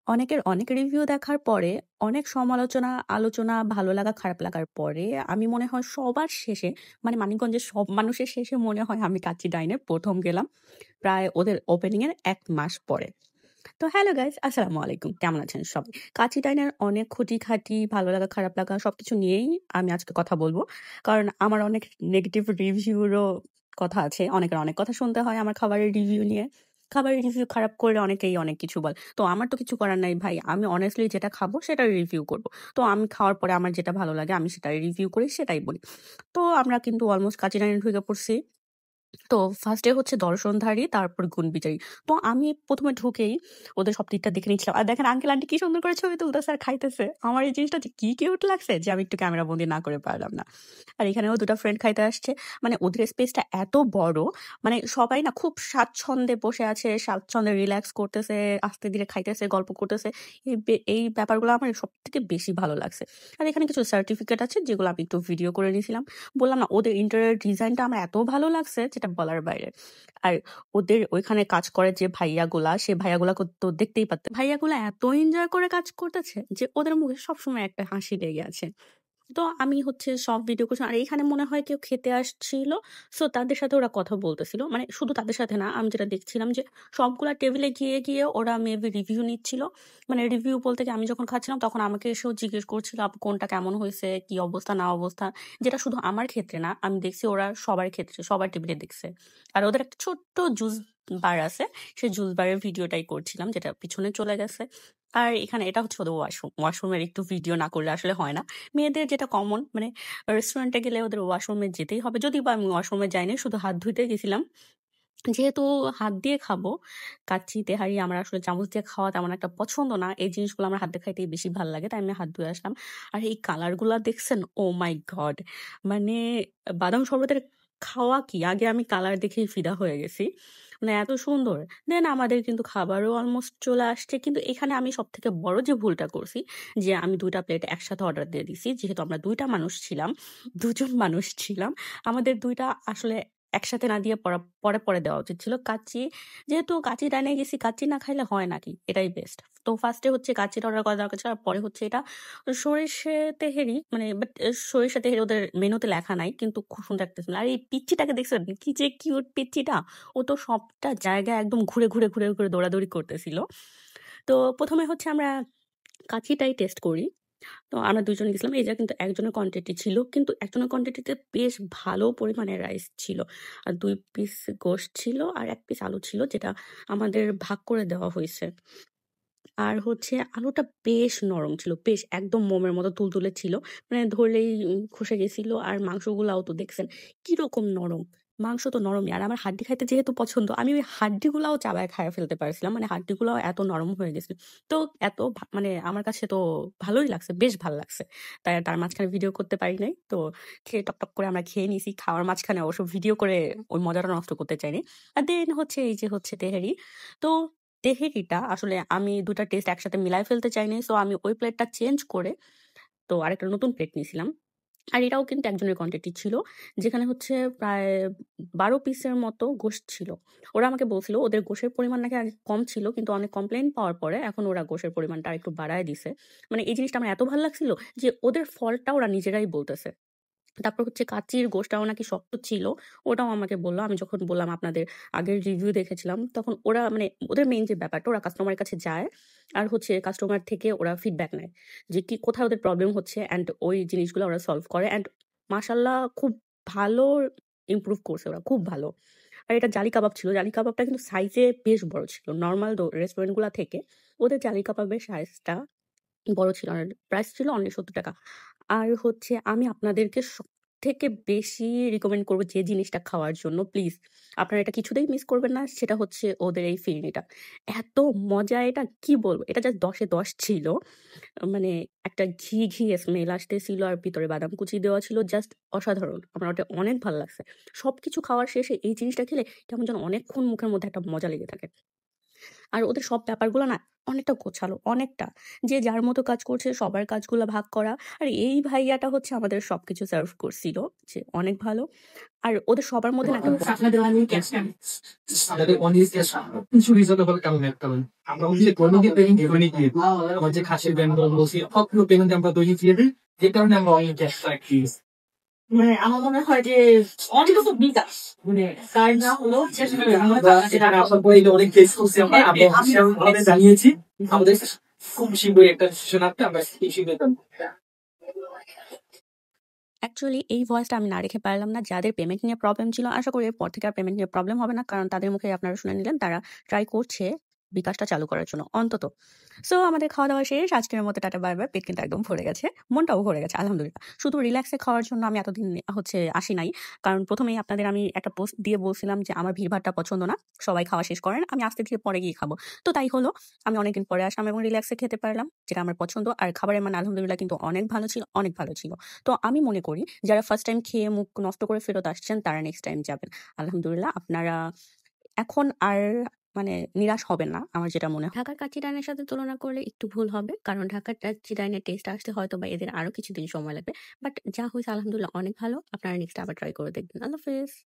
অনেকের অনেক রিভিউ দেখার পরে, অনেক সমালোচনা, আলোচনা, ভালো লাগা, খারাপ লাগার পরে আমি মনে হয় সবার শেষে মানে মানিকগঞ্জের সব মানুষের শেষে মনে হয় আমি কাচ্চি ডাইনে ১ম গেলাম। প্রায় ওদের ওপেনিং এর ১ মাস পরে। তো হ্যালো গাইস, আসসালামু আলাইকুম। কেমন আছেন সবাই? কাচ্চি ডাইনের অনেক খুঁটিখাটি, ভালো লাগা, খারাপ লাগা সবকিছু নিয়েই আমি আজকে কথা বলব। কারণ আমার অনেক নেগেটিভ রিভিউরও কথা আছে। অনেকের অনেক কথা শুনতে হয় আমার খাবারের রিভিউ নিয়ে। খাবারের রিভিউ খারাপ করলে অনেকেই অনেক কিছু বলে। তো আমার তো কিছু করার নাই ভাই। আমি honestly যেটা খাবো সেটার রিভিউ করব। তো আমি খাওয়ার পরে আমার যেটা ভালো লাগে আমি সেটাই রিভিউ করি, সেটাই বলি। তো আমরা কিন্তু অলমোস্ট কাচ্চি ডাইনে ঢুকে পড়ছি। তো ফার্স্টে হচ্ছে দর্শনধারী, তারপর গুণবিচারী। তো আমি ১ম এ ঢুকেই ওদের সব দিকটা দেখে নিচ্ছিলাম। আর দেখেন আঙ্কেল আন্টি কি সুন্দর করে ছবি তুলতেছে আর খাইতেছে। আমার এই জিনিসটা যে কি কিউট লাগছে যে আমি একটু ক্যামেরা বন্দি না করে পারলাম না। আর এখানেও ২ টা ফ্রেন্ড খাইতে আসছে। মানে ওদের স্পেসটা এত বড়, মানে সবাই না খুব স্বাচ্ছন্দ্যে বসে আছে, স্বাচ্ছন্দ্যে রিল্যাক্স করতেছে, আস্তে ধীরে খাইতেছে, গল্প করতেছে। এই ব্যাপারগুলো আমার সবথেকে বেশি ভালো লাগছে। আর এখানে কিছু সার্টিফিকেট আছে যেগুলো আমি একটু ভিডিও করে নিয়েছিলাম। বললাম না ওদের ইন্টেরিয়র ডিজাইনটা আমার এত ভালো লাগছে যেটা বলার বাইরে। আর ওদের ওইখানে কাজ করে যে ভাইয়াগুলা, সে ভাইয়াগুলাকে তো দেখতেই পারতেন। ভাইয়াগুলা এত এনজয় করে কাজ করতেছে যে ওদের মুখে সবসময় একটা হাসি লেগে আছে। তো আমি হচ্ছে সব ভিডিও করছি। আর এইখানে মনে হয় কেউ খেতে আসছিল। সো তাদের সাথে ওরা কথা বলতেছিল। মানে শুধু তাদের সাথে না, আমি যেটা দেখছিলাম যে সবগুলা টেবিলে গিয়ে ওরা মেবি রিভিউ নিচ্ছিল। মানে রিভিউ বলতে কি আমি যখন খাচ্ছিলাম তখন আমাকে এসেও জিজ্ঞেস করছিল আপু কোনটা কেমন হইছে, কি অবস্থা না অবস্থা। যেটা শুধু আমার ক্ষেত্রে না, আমি দেখছি ওরা সবার ক্ষেত্রে, সবার টেবিলে দেখছে। আর ওদের একটা ছোট্ট জুস বার আছে। সেই জুস বারের ভিডিওটাই করছিলাম যেটা পিছনে চলে গেছে। আর এখানে এটা হচ্ছে ওদের ওয়াশরুম। ওয়াশরুমের একটু ভিডিও না করলে আসলে হয় না। মেয়েদের যেটা কমন, মানে রেস্টুরেন্টে গেলে ওদের ওয়াশরুমে যেতেই হবে। যদিও বা আমি ওয়াশরুমে যাইনি, শুধু হাত ধুইতে গেছিলাম। যেহেতু হাত দিয়ে খাবো, কাচ্চি, তেহারি আমার আসলে চামচ দিয়ে খাওয়া তেমন একটা পছন্দ না। এই জিনিসগুলো আমার হাত দিয়ে খাইতেই বেশি ভাল লাগে। তাই আমি হাত ধুয়ে আসলাম। আর এই কালার গুলা দেখছেন? ওহ মাই গড! মানে বাদাম শরবতের খাওয়া কি? আগে আমি কালার দেখেই ফিদা হয়ে গেছি। মানে এত সুন্দর। দেন আমাদের কিন্তু খাবারও অলমোস্ট চলে আসছে। কিন্তু এখানে আমি সবথেকে বড় যে ভুলটা করছি যে আমি ২ টা প্লেট একসাথে অর্ডার দিয়ে দিছি। যেহেতু আমরা ২ টা মানুষ ছিলাম, ২ জন মানুষ ছিলাম। আমাদের ২ টা আসলে একসাথে না দিয়ে পরে দেওয়া উচিত ছিল। কাচ্চি, যেহেতু কাচ্চি ডাইনে গেছি, কাচ্চি না খাইলে হয় নাকি? এটাই বেস্ট। তো ফার্স্টে হচ্ছে কাচ্চিটা অর্ডার করা দরকার ছিল। আর পরে হচ্ছে এটা সরিষে তেহেরি, মানে বাট সরিষা তেহেরি ওদের মেনুতে লেখা নাই। কিন্তু খুব সুন্দর একটা স্মেল। আর এই পিচ্চিটাকে দেখছেন? কি যে কিউট পিচ্চিটা! ও তো সবটা জায়গায় একদম ঘুরে দৌড়াদৌড়ি করতেছিল। তো ১ম এ হচ্ছে আমরা কাচ্চিটাই টেস্ট করি। তো আমরা ২ জন গেছিলাম। এইটা কিন্তু একজনের কোয়ান্টিটি ছিল। কিন্তু একজনের কোয়ান্টিটিতে বেশ ভালো পরিমাণে রাইস ছিল। আর ২ পিস গোশত ছিল আর ১ পিস আলু ছিল যেটা আমাদের ভাগ করে দেওয়া হইছে। আর হচ্ছে আলুটা বেশ নরম ছিল। বেশ একদম মোমের মতো তুলতুলে ছিল। মানে ধরলেই খসে গেছিল। আর মাংসগুলাও তো দেখছেন কিরকম নরম। মাংস তো নরমই। আর আমার হাড্ডি খাইতে যেহেতু পছন্দ, আমি ওই হাড্ডিগুলাও চাবায় খাইয়া ফেলতে পারছিলাম। মানে হাড্ডিগুলাও এত নরম হয়ে গেছিল। তো এত মানে আমার কাছে তো ভালোই লাগছে। বেশ ভাল লাগছে। তাই তার মাঝখানে ভিডিও করতে পারি নাই। তো খেয়ে টকটক করে আমরা খেয়ে নিছি। খাওয়ার মাঝখানে অবশ্য ভিডিও করে ওই মজাটা নষ্ট করতে চাইনি। আর দেন হচ্ছে এই যে হচ্ছে তেহারি। তো তেহেরিটা আসলে আমি ২ টা টেস্ট একসাথে মিলায় ফেলতে চাইনি। সো আমি ওই প্লেটটা চেঞ্জ করে তো আরেকটা নতুন প্লেট নিয়েছিলাম। আর এটাও কিন্তু একজনের কোয়ান্টিটি ছিল। যেখানে হচ্ছে প্রায় ১২ পিসের মতো গোশত ছিল। ওরা আমাকে বলছিল ওদের গোশের পরিমাণ নাকি আগে কম ছিল। কিন্তু অনেক কমপ্লেইন পাওয়ার পরে এখন ওরা গোশের পরিমাণটা আরেকটু বাড়ায় দিছে। মানে এই জিনিসটা আমার এত ভাল লাগছিল যে ওদের ফল্টটা ওরা নিজেরাই বলতেছে। তারপর হচ্ছে কাচ্চির গোশটাও নাকি শক্ত ছিল। ওটাও আমাকে বলল। আমি যখন বললাম আপনাদের আগের রিভিউ দেখেছিলাম, তখন ওরা মানে ওদের মেইন যে ব্যাপারটা ওরা কাস্টমারের কাছে যায়। আর হচ্ছে কাস্টমার থেকে ওরা ফিডব্যাক নেয়। যে কি কোথায় ওদের প্রবলেম হচ্ছে অ্যান্ড ওই জিনিসগুলো ওরা সলভ করে। অ্যান্ড মাশাআল্লাহ খুব ভালো ইমপ্রুভ করছে ওরা। খুব ভালো। আর এটা জালি কাবাব ছিল। জালি কাবাবটা কিন্তু সাইজে বেশ বড় ছিল। নরমাল রেস্টুরেন্ট গুলা থেকে ওদের জালি কাবাবের সাইজটা বড় ছিল। আর প্রাইস ছিল অনলি ৳৭০। আর হচ্ছে আমি আপনাদেরকে সবথেকে বেশি রিকমেন্ড করব যে জিনিসটা খাওয়ার জন্য প্লিজ আপনারা এটা কিছুতেই মিস করবেন না। সেটা হচ্ছে ওদের এই ফিরনিটা। এত মজা এটা কি বলব? এটা জাস্ট ১০ এ ১০ ছিল। মানে একটা ঘি স্মেল আসতেছিল আর ভিতরে বাদাম কুচি দেওয়া ছিল। জাস্ট অসাধারণ। আমার ওটা অনেক ভাল লাগছে। সবকিছু খাওয়ার শেষে এই জিনিসটা খেলে কেমন যেন অনেকক্ষণ মুখের মধ্যে একটা মজা লেগে থাকে। আর ওদের সব ব্যাপারগুলো না অনেকটা গোছালো, অনেকটা। যে যার মতো কাজ করছে সবার কাজগুলো ভাগ করা। আর এই ভাইয়াটা হচ্ছে আমাদের সবকিছু সার্ভ করছিল, যে অনেক ভালো। আর ওদের সবার মধ্যে না একটা আমাদের অনেক কিছু রিজনেবল কেমন একটা আমরা ওই দৈনিক পেমেন্ট দৈনিক দিয়ে দিই। আমার যে খাসির ব্যান্ড বলছি সবগুলো পেমেন্ট আমরা দৈনিক দিয়ে দিই, যে কারণে আমরা অনেক ক্যাশ রাখি। মানে আমার মনে হয় যে অনেক তো বিকাশ মানে তার না হলো অনেক কেস করছি আমরা, আমরা জানিয়েছি আমাদের খুব শীঘ্রই একটা ডিসিশন আসবে, আমরা এই শীঘ্রই অ্যাকচুয়ালি এই ভয়েসটা আমি না রেখে পারলাম না। যাদের পেমেন্ট নিয়ে প্রবলেম ছিল, আশা করি এরপর থেকে আর পেমেন্ট নিয়ে প্রবলেম হবে না। কারণ তাদের মুখে আপনারা শুনে নিলেন তারা ট্রাই করছে বিকাশটা চালু করার জন্য অন্তত। সো আমাদের খাওয়া-দাওয়া শেষ। আজকের মতো টাটা বাই বাই। পেট কিন্তু একদম ভরে গেছে। মনটাও ভরে গেছে আলহামদুলিল্লাহ। শুধু রিল্যাক্সে খাওয়ার জন্য আমি এতদিন হচ্ছে আসি নাই। কারণ ১ম এই আপনাদের আমি একটা পোস্ট দিয়ে বলছিলাম যে আমার ভিড়ভাট্টা পছন্দ না। সবাই খাওয়া শেষ করেন। আমি আস্তে ধীরে পরে গিয়ে খাবো। তো তাই হলো। আমি অনেকদিন পরে আসলাম এবং রিল্যাক্সে খেতে পারলাম, যেটা আমার পছন্দ। আর খাবারের মান আলহামদুলিল্লাহ কিন্তু অনেক ভালো ছিল, অনেক ভালো ছিল। তো আমি মনে করি যারা ফার্স্ট টাইম খেয়ে মুখ নষ্ট করে ফেরত আসছেন তারা নেক্সট টাইম যাবেন। আলহামদুলিল্লাহ আপনারা এখন আর মানে নিরাশ হবেন না, আমার যেটা মনে হয়। ঢাকার কাচ্চি ডাইনের সাথে তুলনা করলে একটু ভুল হবে। কারণ ঢাকার কাচ্চি ডাইনের টেস্ট আসতে হয়তোবা এদের আরো কিছুদিন সময় লাগবে। বাট যা হইছে আলহামদুলিল্লাহ অনেক ভালো। আপনারা নেক্সট আবার ট্রাই করে দেখবেন। আল্লাহ হাফেজ।